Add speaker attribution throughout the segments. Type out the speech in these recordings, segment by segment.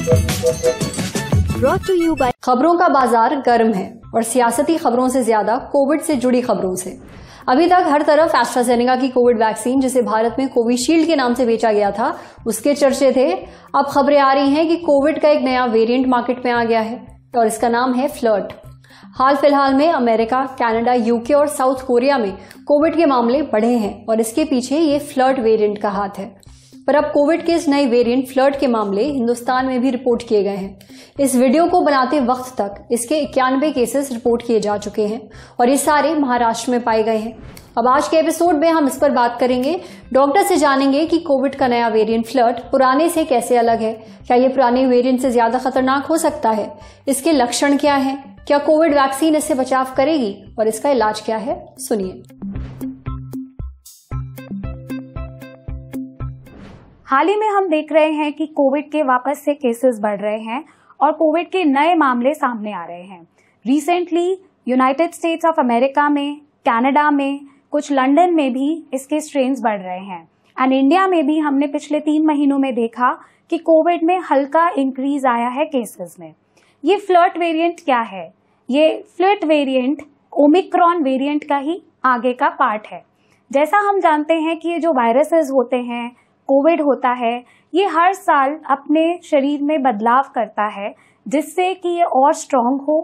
Speaker 1: Brought to you by
Speaker 2: खबरों का बाजार गर्म है और सियासती खबरों से ज्यादा कोविड से जुड़ी खबरों से। अभी तक हर तरफ एस्ट्राजेनेका की कोविड वैक्सीन, जिसे भारत में कोविशील्ड के नाम से बेचा गया था, उसके चर्चे थे। अब खबरें आ रही हैं कि कोविड का एक नया वेरिएंट मार्केट में आ गया है और इसका नाम है फ्लर्ट। हाल फिलहाल में अमेरिका, कनाडा, यूके और साउथ कोरिया में कोविड के मामले बढ़े हैं और इसके पीछे ये फ्लर्ट वेरिएंट का हाथ है। पर अब कोविड के इस नए वेरिएंट फ्लर्ट के मामले हिंदुस्तान में भी रिपोर्ट किए गए हैं। इस वीडियो को बनाते वक्त तक इसके 91 केसेस रिपोर्ट किए जा चुके हैं और ये सारे महाराष्ट्र में पाए गए हैं। अब आज के एपिसोड में हम इस पर बात करेंगे। डॉक्टर से जानेंगे कि कोविड का नया वेरिएंट फ्लर्ट पुराने से कैसे अलग है, क्या ये पुराने वेरिएंट से ज्यादा खतरनाक हो सकता है, इसके लक्षण क्या है, क्या कोविड वैक्सीन इससे बचाव करेगी और इसका इलाज क्या है, सुनिए।
Speaker 3: हाल ही में हम देख रहे हैं कि कोविड के वापस से केसेस बढ़ रहे हैं और कोविड के नए मामले सामने आ रहे हैं। Recently United states of America में, कनाडा में, कुछ लंदन में भी इसके स्ट्रेन्स बढ़ रहे हैं एंड इंडिया में भी हमने पिछले 3 महीनों में देखा कि कोविड में हल्का इंक्रीज आया है केसेस में। ये फ्लर्ट वेरिएंट क्या है? ये फ्लर्ट वेरिएंट ओमिक्रॉन वेरिएंट का ही आगे का पार्ट है। जैसा हम जानते हैं कि ये जो वायरसेस होते हैं, कोविड होता है, ये हर साल अपने शरीर में बदलाव करता है जिससे कि ये और स्ट्रांग हो,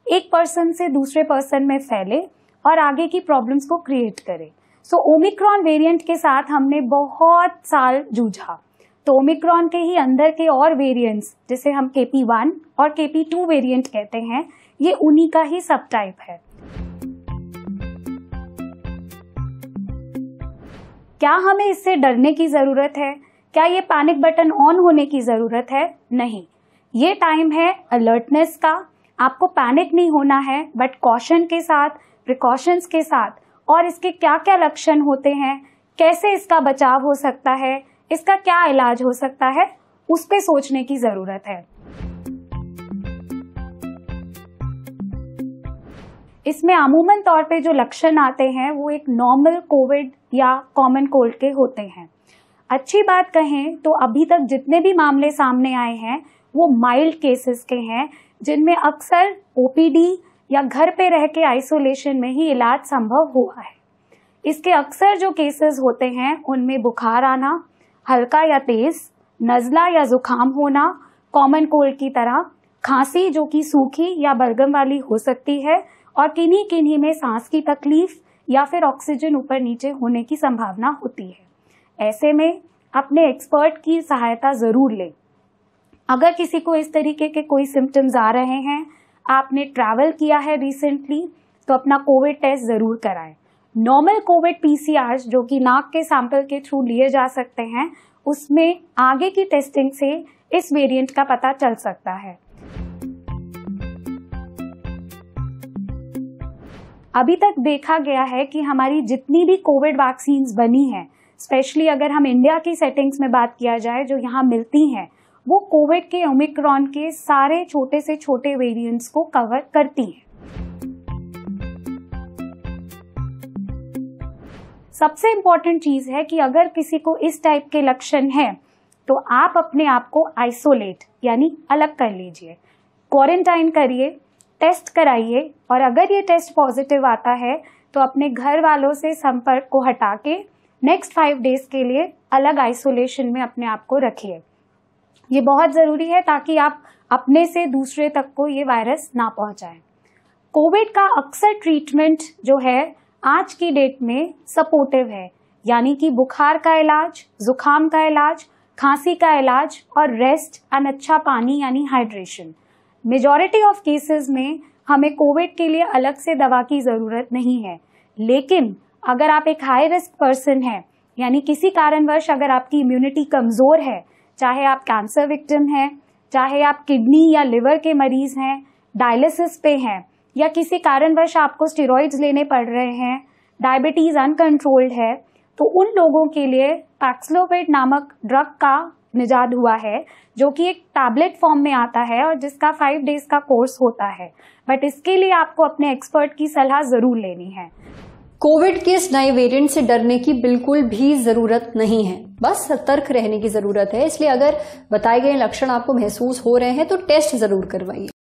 Speaker 3: एक पर्सन से दूसरे पर्सन में फैले और आगे की प्रॉब्लम्स को क्रिएट करे। सो ओमिक्रॉन वेरिएंट के साथ हमने बहुत साल जूझा। तो ओमिक्रॉन के ही अंदर के और वेरिएंट्स, जिसे हम KP1 और KP2 वेरिएंट कहते हैं, ये उन्हीं का ही सब टाइप है। क्या हमें इससे डरने की जरूरत है? क्या ये पैनिक बटन ऑन होने की जरूरत है? नहीं, ये टाइम है अलर्टनेस का। आपको पैनिक नहीं होना है, बट कॉशन के साथ, प्रिकॉशंस के साथ, और इसके क्या क्या लक्षण होते हैं, कैसे इसका बचाव हो सकता है, इसका क्या इलाज हो सकता है, उस पे सोचने की जरूरत है। इसमें अमूमन तौर पे जो लक्षण आते हैं वो एक नॉर्मल कोविड या कॉमन कोल्ड के होते हैं। अच्छी बात कहें तो अभी तक जितने भी मामले सामने आए हैं वो माइल्ड केसेस के हैं, जिनमें अक्सर OPD या घर पे रह के आइसोलेशन में ही इलाज संभव हुआ है। इसके अक्सर जो केसेस होते हैं उनमें बुखार आना, हल्का या तेज, नज़ला या जुकाम होना, कॉमन कोल्ड की तरह खांसी जो कि सूखी या बलगम वाली हो सकती है, और किन्हीं किन्हीं में सांस की तकलीफ या फिर ऑक्सीजन ऊपर नीचे होने की संभावना होती है। ऐसे में अपने एक्सपर्ट की सहायता जरूर लें। अगर किसी को इस तरीके के कोई सिम्टम्स आ रहे हैं, आपने ट्रैवल किया है रिसेंटली, तो अपना कोविड टेस्ट जरूर कराएं। नॉर्मल कोविड PCR जो कि नाक के सैंपल के थ्रू लिए जा सकते हैं, उसमें आगे की टेस्टिंग से इस वेरिएंट का पता चल सकता है। अभी तक देखा गया है कि हमारी जितनी भी कोविड वैक्सीन्स बनी हैं, स्पेशली अगर हम इंडिया की सेटिंग्स में बात किया जाए, जो यहाँ मिलती हैं, वो कोविड के ओमिक्रॉन के सारे छोटे से छोटे वेरिएंट्स को कवर करती हैं। सबसे इम्पोर्टेंट चीज है कि अगर किसी को इस टाइप के लक्षण हैं, तो आप अपने आप को आइसोलेट यानी अलग कर लीजिए, क्वारंटाइन करिए, टेस्ट कराइए, और अगर ये टेस्ट पॉजिटिव आता है तो अपने घर वालों से संपर्क को हटा के नेक्स्ट 5 डेज के लिए अलग आइसोलेशन में अपने आप को रखिए। ये बहुत जरूरी है ताकि आप अपने से दूसरे तक को ये वायरस ना पहुंचाएं। कोविड का अक्सर ट्रीटमेंट जो है आज की डेट में सपोर्टिव है, यानी कि बुखार का इलाज, जुकाम का इलाज, खांसी का इलाज और रेस्ट एंड अच्छा पानी यानी हाइड्रेशन। मेजॉरिटी ऑफ केसेस में हमें कोविड के लिए अलग से दवा की जरूरत नहीं है, लेकिन अगर आप एक हाई रिस्क पर्सन हैं, यानी किसी कारणवश अगर आपकी इम्यूनिटी कमजोर है, चाहे आप कैंसर विक्टिम हैं, चाहे आप किडनी या लिवर के मरीज हैं, डायलिसिस पे हैं, या किसी कारणवश आपको स्टेरॉइड्स लेने पड़ रहे हैं, डायबिटीज अनकंट्रोल्ड है, तो उन लोगों के लिए पैक्सलोविड नामक ड्रग का निजात हुआ है, जो कि एक टैबलेट फॉर्म में आता है और जिसका 5 डेज का कोर्स होता है। बट इसके लिए आपको अपने एक्सपर्ट की सलाह जरूर लेनी है।
Speaker 2: कोविड के इस नए वेरिएंट से डरने की बिल्कुल भी जरूरत नहीं है, बस सतर्क रहने की जरूरत है। इसलिए अगर बताए गए लक्षण आपको महसूस हो रहे हैं तो टेस्ट जरूर करवाइए।